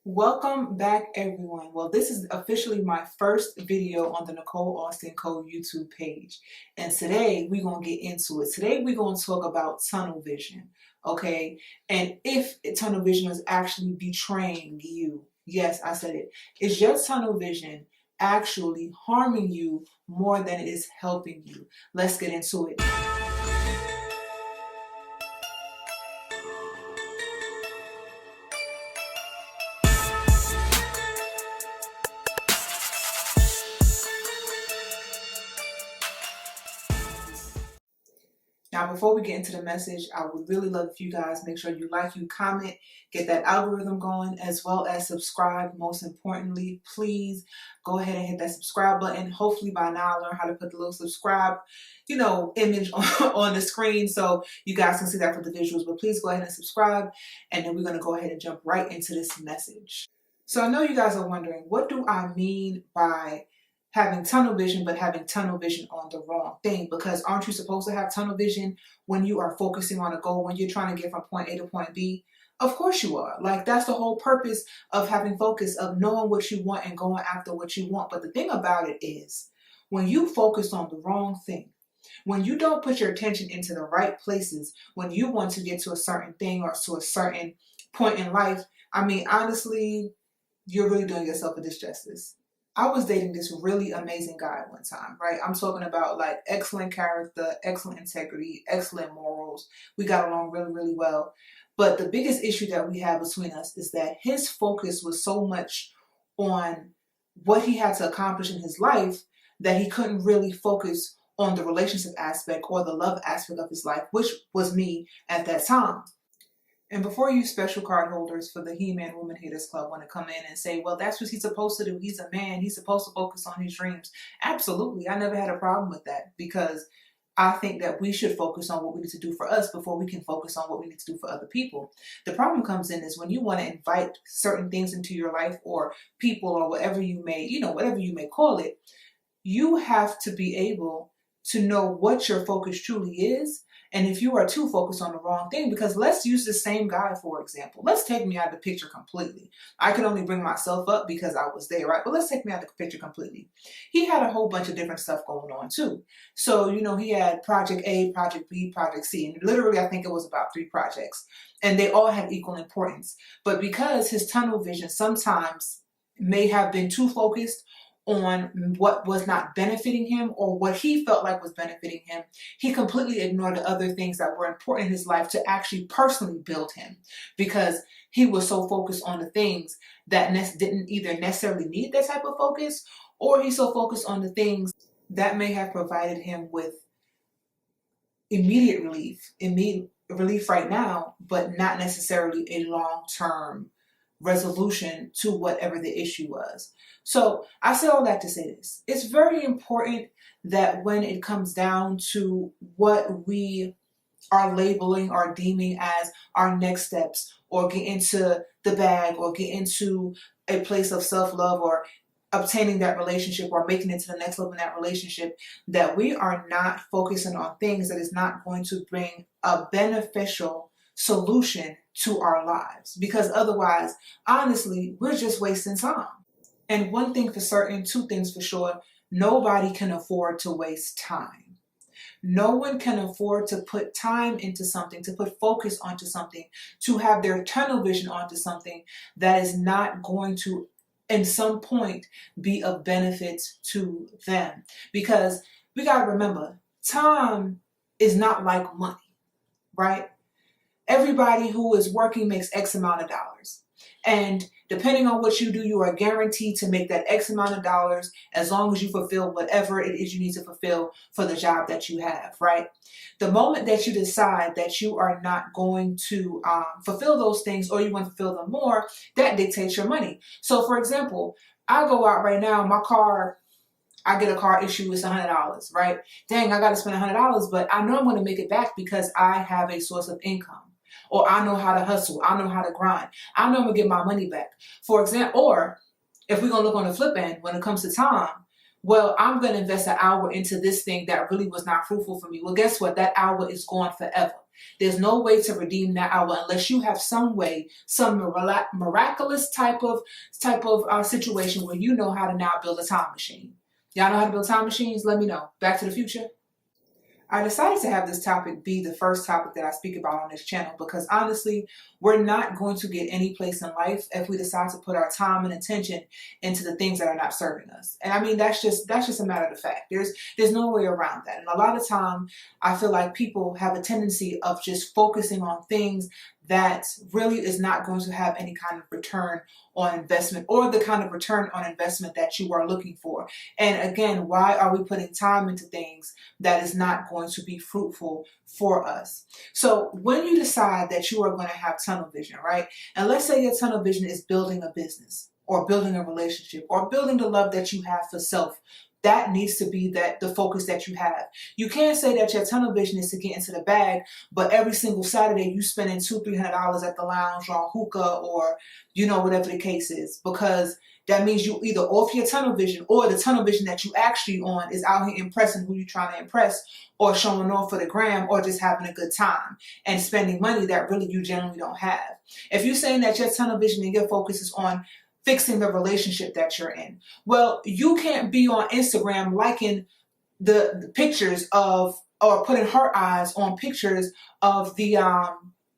Welcome back, everyone. Well, this is officially my first video on the Nicole Austin Code YouTube page. And today we're going to get into it. Today we're going to talk about tunnel vision, okay? And if tunnel vision is actually betraying you. Yes, I said it. Is your tunnel vision actually harming you more than it is helping you? Let's get into it. Now, before we get into the message, I would really love if you guys make sure you like, you comment, get that algorithm going, as well as subscribe. Most importantly, please go ahead and hit that subscribe button. Hopefully by now I learn how to put the little subscribe, image on the screen so you guys can see that for the visuals. But please go ahead and subscribe, and then we're going to go ahead and jump right into this message. So I know you guys are wondering, what do I mean by having tunnel vision, but having tunnel vision on the wrong thing? Because aren't you supposed to have tunnel vision when you are focusing on a goal, when you're trying to get from point A to point B? Of course you are. Like, that's the whole purpose of having focus, of knowing what you want and going after what you want. But the thing about it is, when you focus on the wrong thing, when you don't put your attention into the right places, when you want to get to a certain thing or to a certain point in life, I mean, honestly, you're really doing yourself a disjustice. I was dating this really amazing guy one time, right? I'm talking about like excellent character, excellent integrity, excellent morals. We got along really, really well. But the biggest issue that we have between us is that his focus was so much on what he had to accomplish in his life that he couldn't really focus on the relationship aspect or the love aspect of his life, which was me at that time. And before you special card holders for the He-Man Woman Haters Club want to come in and say, well, that's what he's supposed to do. He's a man. He's supposed to focus on his dreams. Absolutely. I never had a problem with that, because I think that we should focus on what we need to do for us before we can focus on what we need to do for other people. The problem comes in is when you want to invite certain things into your life, or people, or whatever you may, whatever you may call it, you have to be able to know what your focus truly is. And if you are too focused on the wrong thing, because let's use the same guy, for example. Let's take me out of the picture completely. I could only bring myself up because I was there, right? But let's take me out of the picture completely. He had a whole bunch of different stuff going on too. So, he had Project A, Project B, Project C. And literally, I think it was about 3 projects. And they all had equal importance. But because his tunnel vision sometimes may have been too focused on what was not benefiting him or what he felt like was benefiting him, he completely ignored the other things that were important in his life to actually personally build him, because he was so focused on the things that didn't either necessarily need that type of focus, or he's so focused on the things that may have provided him with immediate relief right now, but not necessarily a long-term resolution to whatever the issue was. So I say all that to say this. It's very important that when it comes down to what we are labeling or deeming as our next steps, or get into the bag, or get into a place of self-love, or obtaining that relationship, or making it to the next level in that relationship, that we are not focusing on things that is not going to bring a beneficial solution to our lives. Because otherwise, honestly, we're just wasting time. And one thing for certain, 2 things for sure, nobody can afford to waste time. No one can afford to put time into something, to put focus onto something, to have their tunnel vision onto something that is not going to, at some point, be of benefit to them. Because we got to remember, time is not like money, right? Everybody who is working makes X amount of dollars. And depending on what you do, you are guaranteed to make that X amount of dollars as long as you fulfill whatever it is you need to fulfill for the job that you have, right? The moment that you decide that you are not going to fulfill those things, or you want to fulfill them more, that dictates your money. So for example, I go out right now, I get a car issue, it's $100, right? Dang, I got to spend $100, but I know I'm going to make it back because I have a source of income. Or I know how to hustle. I know how to grind. I know I'm going to get my money back. For example, or if we're going to look on the flip end, when it comes to time, well, I'm going to invest an hour into this thing that really was not fruitful for me. Well, guess what? That hour is gone forever. There's no way to redeem that hour unless you have some way, some miraculous type of situation where you know how to now build a time machine. Y'all know how to build time machines? Let me know. Back to the Future. I decided to have this topic be the first topic that I speak about on this channel because honestly, we're not going to get any place in life if we decide to put our time and attention into the things that are not serving us. And I mean, that's just a matter of fact. There's no way around that. And a lot of time, I feel like people have a tendency of just focusing on things that really is not going to have any kind of return on investment or the kind of return on investment that you are looking for. And again, why are we putting time into things that is not going to be fruitful for us? So when you decide that you are going to have tunnel vision, right? And let's say your tunnel vision is building a business or building a relationship or building the love that you have for self. That needs to be the focus that you have. You can't say that your tunnel vision is to get into the bag, but every single Saturday you spending $200-300 at the lounge or on hookah or, whatever the case is, because that means you either off your tunnel vision or the tunnel vision that you actually on is out here impressing who you're trying to impress or showing off for the gram or just having a good time and spending money that really you generally don't have. If you're saying that your tunnel vision and your focus is on fixing the relationship that you're in, well, you can't be on Instagram liking the pictures of or putting heart eyes on pictures of the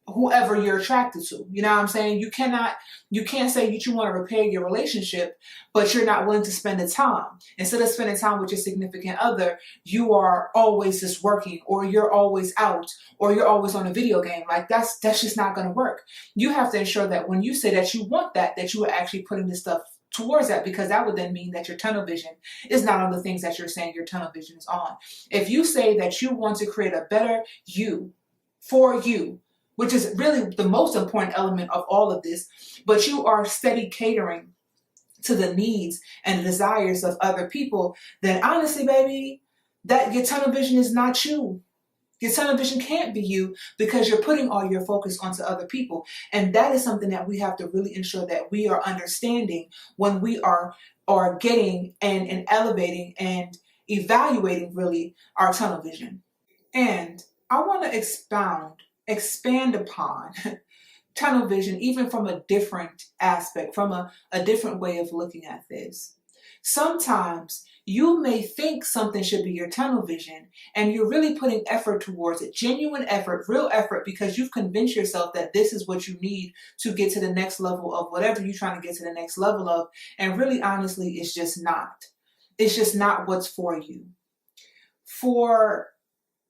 whoever you're attracted to. You know what I'm saying? You can't say that you want to repair your relationship, but you're not willing to spend the time. Instead of spending time with your significant other, you are always just working, or you're always out, or you're always on a video game. Like that's just not going to work. You have to ensure that when you say that you want that you are actually putting this stuff towards that, because that would then mean that your tunnel vision is not on the things that you're saying your tunnel vision is on. If you say that you want to create a better you for you, which is really the most important element of all of this, but you are steady catering to the needs and the desires of other people, then honestly, baby, that your tunnel vision is not you. Your tunnel vision can't be you because you're putting all your focus onto other people. And that is something that we have to really ensure that we are understanding when we are getting and elevating and evaluating really our tunnel vision. And I want to expand upon tunnel vision even from a different aspect, from a different way of looking at this. Sometimes you may think something should be your tunnel vision and you're really putting effort towards it, genuine effort, real effort, because you've convinced yourself that this is what you need to get to the next level of whatever you're trying to get to the next level of. And really, honestly, it's just not. It's just not what's for you. For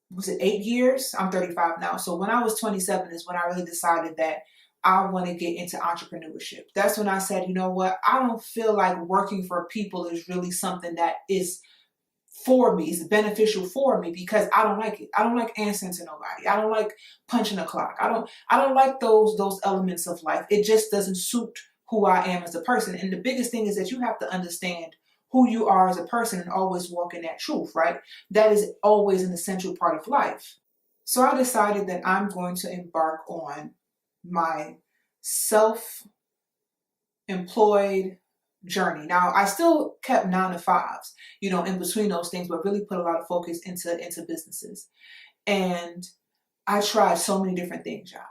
was it 8 years? I'm 35 now. So when I was 27 is when I really decided that I want to get into entrepreneurship. That's when I said, you know what? I don't feel like working for people is really something that is for me, is beneficial for me, because I don't like it. I don't like answering to nobody. I don't like punching a clock. I don't like those elements of life. It just doesn't suit who I am as a person. And the biggest thing is that you have to understand who you are as a person and always walk in that truth, right? That is always an essential part of life. So I decided that I'm going to embark on my self-employed journey. Now, I still kept 9-to-5s, in between those things, but really put a lot of focus into businesses. And I tried so many different things, y'all.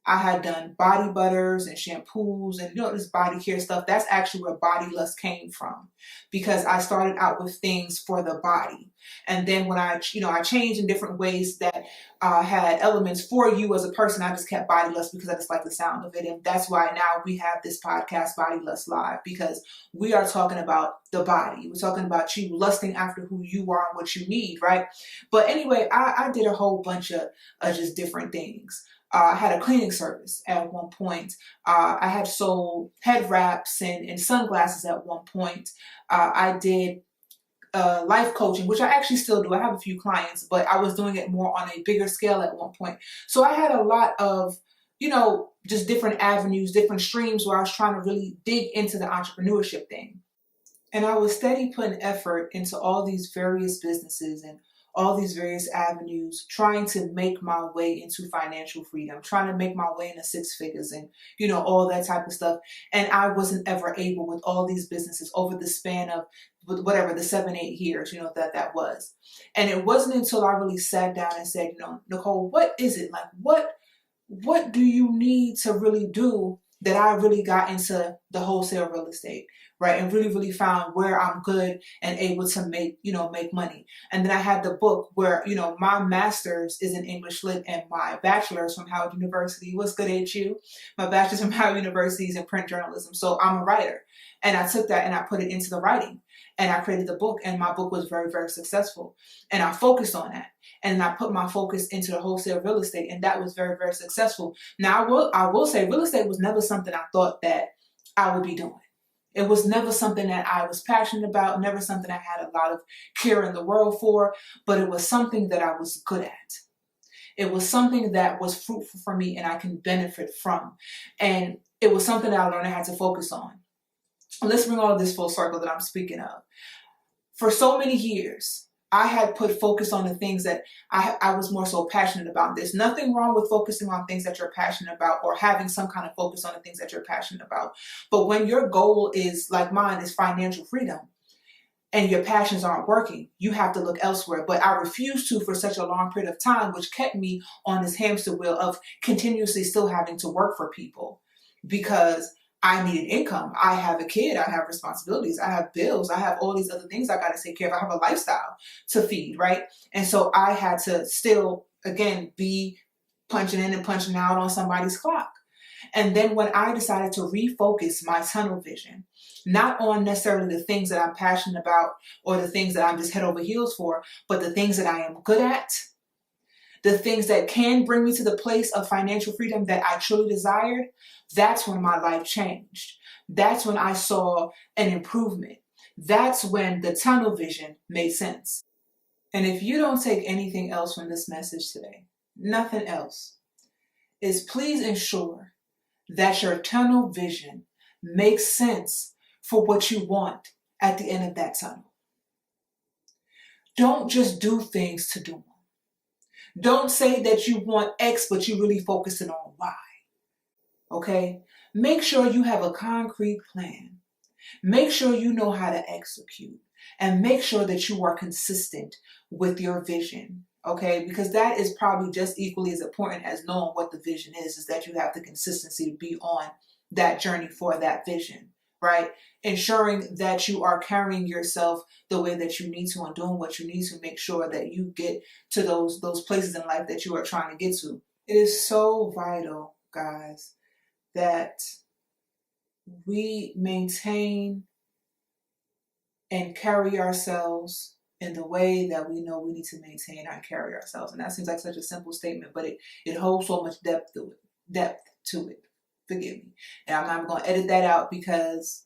I had done body butters and shampoos and this body care stuff. That's actually where Body Lust came from, because I started out with things for the body. And then when I changed in different ways that had elements for you as a person, I just kept Body Lust because I just like the sound of it. And that's why now we have this podcast, Body Lust Live, because we are talking about the body. We're talking about you lusting after who you are and what you need, right? But anyway, I did a whole bunch of just different things. I had a cleaning service at one point. I had sold head wraps and sunglasses at one point. I did life coaching, which I actually still do. I have a few clients, but I was doing it more on a bigger scale at one point. So I had a lot of, just different avenues, different streams where I was trying to really dig into the entrepreneurship thing. And I was steady putting effort into all these various businesses and all these various avenues, trying to make my way into financial freedom, trying to make my way into six figures and, all that type of stuff. And I wasn't ever able with all these businesses over the span of whatever the 7-8 years, that was. And it wasn't until I really sat down and said, Nicole, what is it? Like, what do you need to really do, that I really got into the wholesale real estate, right? And really, really found where I'm good and able to make money. And then I had the book where, my master's is in English Lit and my bachelor's from Howard University. What's good at you? My bachelor's from Howard University is in print journalism. So I'm a writer. And I took that and I put it into the writing. And I created the book, and my book was very, very successful. And I focused on that. And I put my focus into the wholesale real estate, and that was very, very successful. Now, I will say real estate was never something I thought that I would be doing. It was never something that I was passionate about, never something I had a lot of care in the world for, but it was something that I was good at. It was something that was fruitful for me and I can benefit from. And it was something that I learned I had to focus on. Let's bring all of this full circle that I'm speaking of. For so many years, I had put focus on the things that I was more so passionate about. There's nothing wrong with focusing on things that you're passionate about or having some kind of focus on the things that you're passionate about. But when your goal is, like mine, is financial freedom, and your passions aren't working, you have to look elsewhere. But I refused to for such a long period of time, which kept me on this hamster wheel of continuously still having to work for people because I needed income. I have a kid. I have responsibilities. I have bills. I have all these other things I got to take care of. I have a lifestyle to feed, right? And so I had to still, again, be punching in and punching out on somebody's clock. And then when I decided to refocus my tunnel vision, not on necessarily the things that I'm passionate about or the things that I'm just head over heels for, but the things that I am good at, the things that can bring me to the place of financial freedom that I truly desired, that's when my life changed. That's when I saw an improvement. That's when the tunnel vision made sense. And if you don't take anything else from this message today, nothing else, is please ensure that your tunnel vision makes sense for what you want at the end of that tunnel. Don't just do things to do them. Don't say that you want X, but you're really focusing on Y. Okay? Make sure you have a concrete plan. Make sure you know how to execute. And make sure that you are consistent with your vision. Okay? Because that is probably just equally as important as knowing what the vision is that you have the consistency to be on that journey for that vision. Right? Ensuring that you are carrying yourself the way that you need to and doing what you need to make sure that you get to those places in life that you are trying to get to. It is so vital, guys, that we maintain and carry ourselves in the way that we know we need to maintain and carry ourselves. And that seems like such a simple statement, but it holds so much depth to it. Forgive me. And I'm not going to edit that out because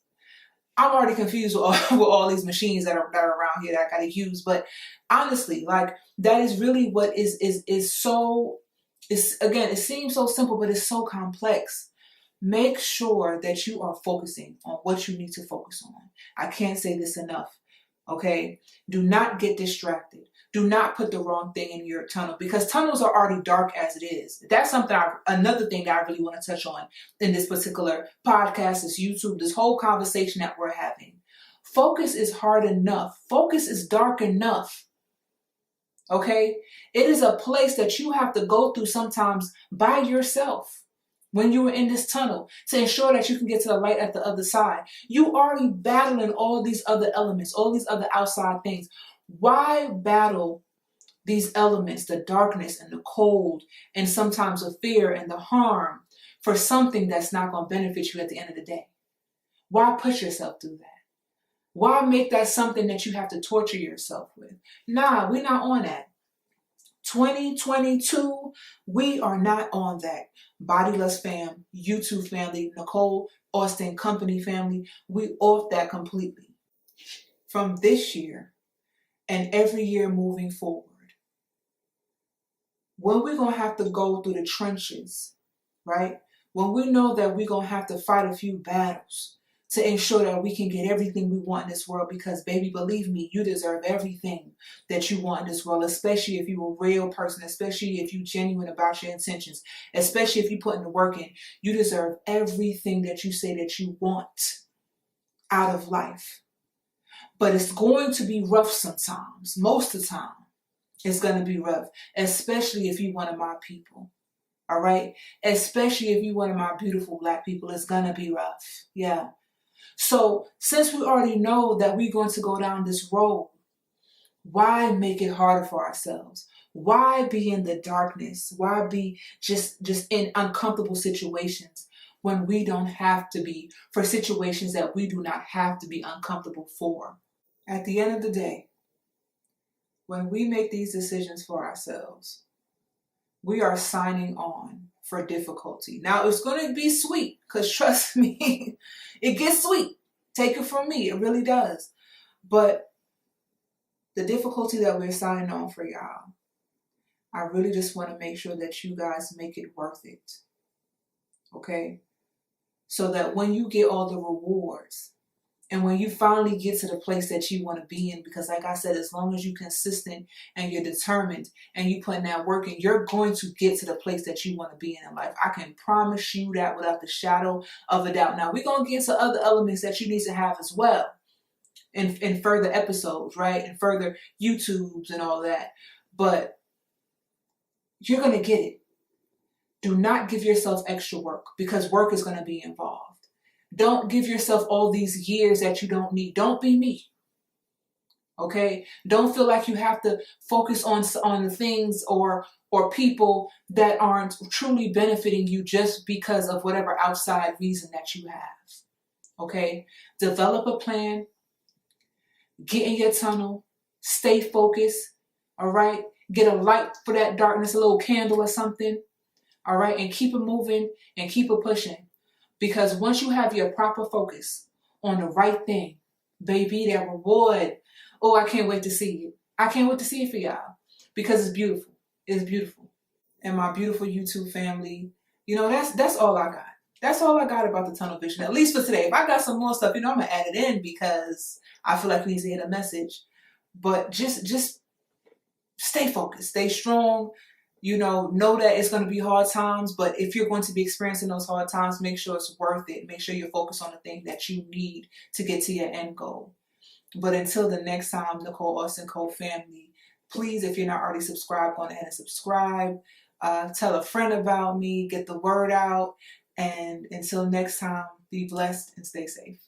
I'm already confused with all these machines that are around here that I got to use. But honestly, like, that is really what is so, again, it seems so simple, but it's so complex. Make sure that you are focusing on what you need to focus on. I can't say this enough. Okay? Do not get distracted. Do not put the wrong thing in your tunnel, because tunnels are already dark as it is. That's another thing that I really want to touch on in this particular podcast, this YouTube, this whole conversation that we're having. Focus is hard enough. Focus is dark enough. Okay? It is a place that you have to go through sometimes by yourself when you are in this tunnel to ensure that you can get to the light at the other side. You already battling all these other elements, all these other outside things. Why battle these elements, the darkness and the cold, and sometimes the fear and the harm, for something that's not going to benefit you at the end of the day? Why push yourself through that? Why make that something that you have to torture yourself with? Nah, we're not on that. 2022, we are not on that. Bodyless fam, YouTube family, Nicole Austin Company family, we off that completely. From this year, and every year moving forward, when we're going to have to go through the trenches, right? When we know that we're going to have to fight a few battles to ensure that we can get everything we want in this world, because baby, believe me, you deserve everything that you want in this world, especially if you're a real person, especially if you're genuine about your intentions, especially if you put in the work in. You deserve everything that you say that you want out of life. But it's going to be rough sometimes. Most of the time, it's going to be rough, especially if you're one of my people. All right? Especially if you're one of my beautiful Black people, it's going to be rough. Yeah. So since we already know that we're going to go down this road, why make it harder for ourselves? Why be in the darkness? Why be just in uncomfortable situations when we don't have to be, for situations that we do not have to be uncomfortable for? At the end of the day, when we make these decisions for ourselves, we are signing on for difficulty. Now, it's going to be sweet, because trust me, it gets sweet. Take it from me, it really does. But the difficulty that we're signing on for, y'all, I really just want to make sure that you guys make it worth it. Okay? So that when you get all the rewards, and when you finally get to the place that you want to be in, because like I said, as long as you're consistent and you're determined and you put in that work, and you're going to get to the place that you want to be in life. I can promise you that without the shadow of a doubt. Now, we're going to get to other elements that you need to have as well in further episodes, right? And further YouTubes and all that. But you're going to get it. Do not give yourself extra work, because work is going to be involved. Don't give yourself all these years that you don't need. Don't be me. Okay? Don't feel like you have to focus on things or people that aren't truly benefiting you just because of whatever outside reason that you have. Okay? Develop a plan. Get in your tunnel. Stay focused. All right? Get a light for that darkness, a little candle or something. All right? And keep it moving and keep it pushing. Because once you have your proper focus on the right thing, baby, that reward, oh, I can't wait to see it. I can't wait to see it for y'all, because it's beautiful. It's beautiful. And my beautiful YouTube family, that's all I got. That's all I got about the tunnel vision, at least for today. If I got some more stuff, I'm going to add it in, because I feel like we need to hit a message. But just stay focused, stay strong. Know that it's going to be hard times, but if you're going to be experiencing those hard times, make sure it's worth it. Make sure you're focused on the thing that you need to get to your end goal. But until the next time, Nicole Austin Cole family, please, if you're not already subscribed, go ahead and subscribe. Tell a friend about me, get the word out. And until next time, be blessed and stay safe.